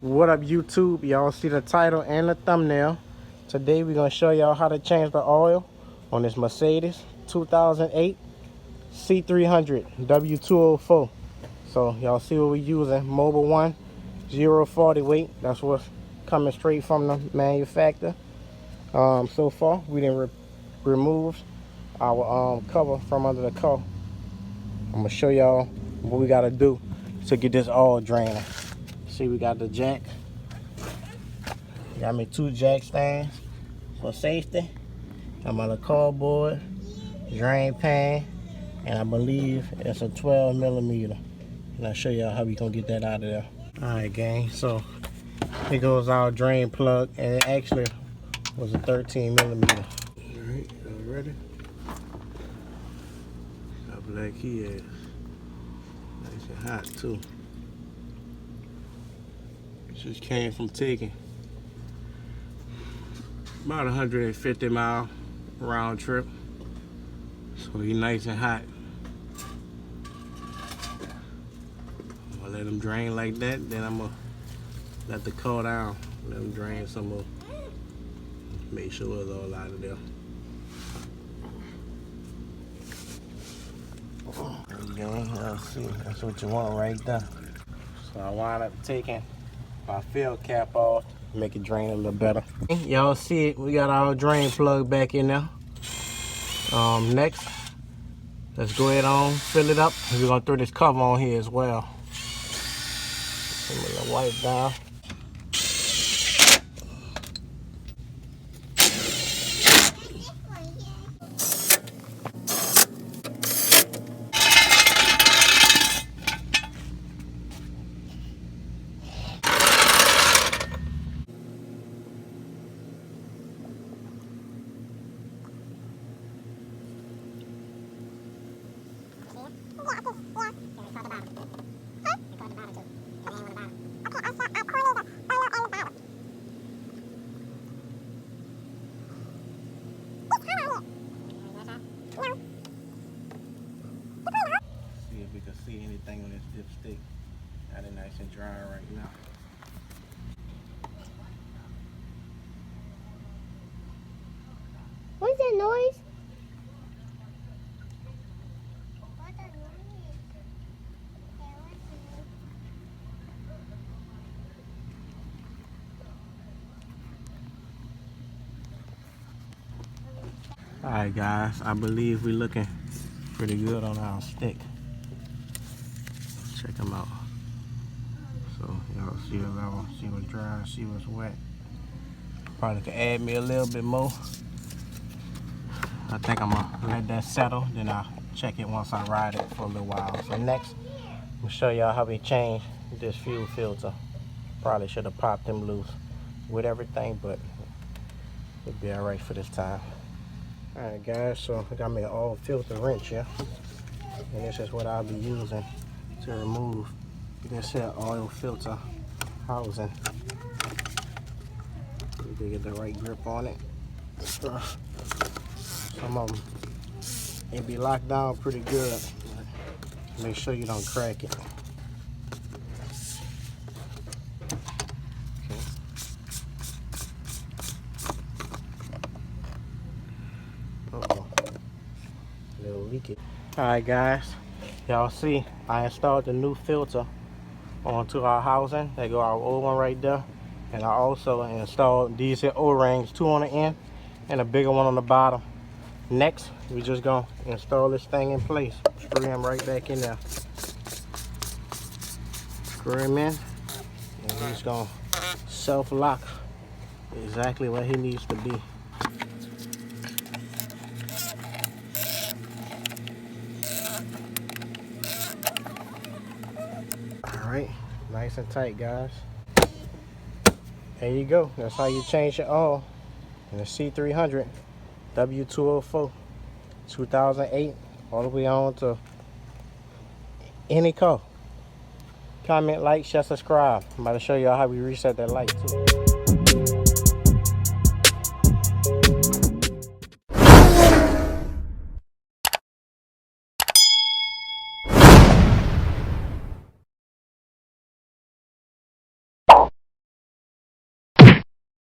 What up, YouTube? Y'all see the title and the thumbnail. Today we're gonna show y'all how to change the oil on this Mercedes 2008 C300 W204. So y'all see what we're using. Mobile 1 040 weight. That's what's coming straight from the manufacturer. So far we didn't remove our cover from under the car. I'm gonna show y'all what we gotta do to get this oil draining. See, we got the jack. Got me 2 jack stands for safety. Got my little cardboard, drain pan, and I believe it's a 12 millimeter. And I'll show y'all how we gonna get that out of there. Alright, gang, so here goes our drain plug, and it actually was a 13 millimeter. Alright, y'all ready? How black he is. Nice and hot too. Just came from taking about 150 mile round trip, so he's nice and hot. I'm gonna let him drain like that, then I'm gonna let the car down, let him drain some more. Make sure it's all out of there. There you go. Let's see, that's what you want right there. So I wound up taking my fill cap off, make it drain a little better. Y'all see it, we got our drain plug back in there. Next, let's go ahead on, fill it up. We're gonna throw this cover on here as well. Put a little wipe down. See if we can see anything on this dipstick. Got it nice and dry right now. What's that noise? Alright guys, I believe we're looking pretty good on our stick. Check them out. So y'all see the level, see what's dry, see what's wet. Probably could add me a little bit more. I think I'm gonna let that settle, then I'll check it once I ride it for a little while. So next, I'm gonna show y'all how we change this fuel filter. Probably should have popped them loose with everything, but it'll be alright for this time. Alright guys, so I got me an oil filter wrench here. And this is what I'll be using to remove this here oil filter housing. You can get the right grip on it. Some of them, it be locked down pretty good. Make sure you don't crack it. Okay. Uh-oh. A little leaky. Alright guys, y'all see I installed the new filter onto our housing. There go our old one right there. And I also installed these here O-rings, 2 on the end and a bigger one on the bottom. Next, we just gonna install this thing in place. Screw him right back in there. Screw him in, and he's gonna self-lock exactly where he needs to be. Alright, nice and tight guys. There you go, that's how you change your oil in the C300 W204 2008 all the way on to any car. Comment, like, share, subscribe. I'm about to show y'all how we reset that light too.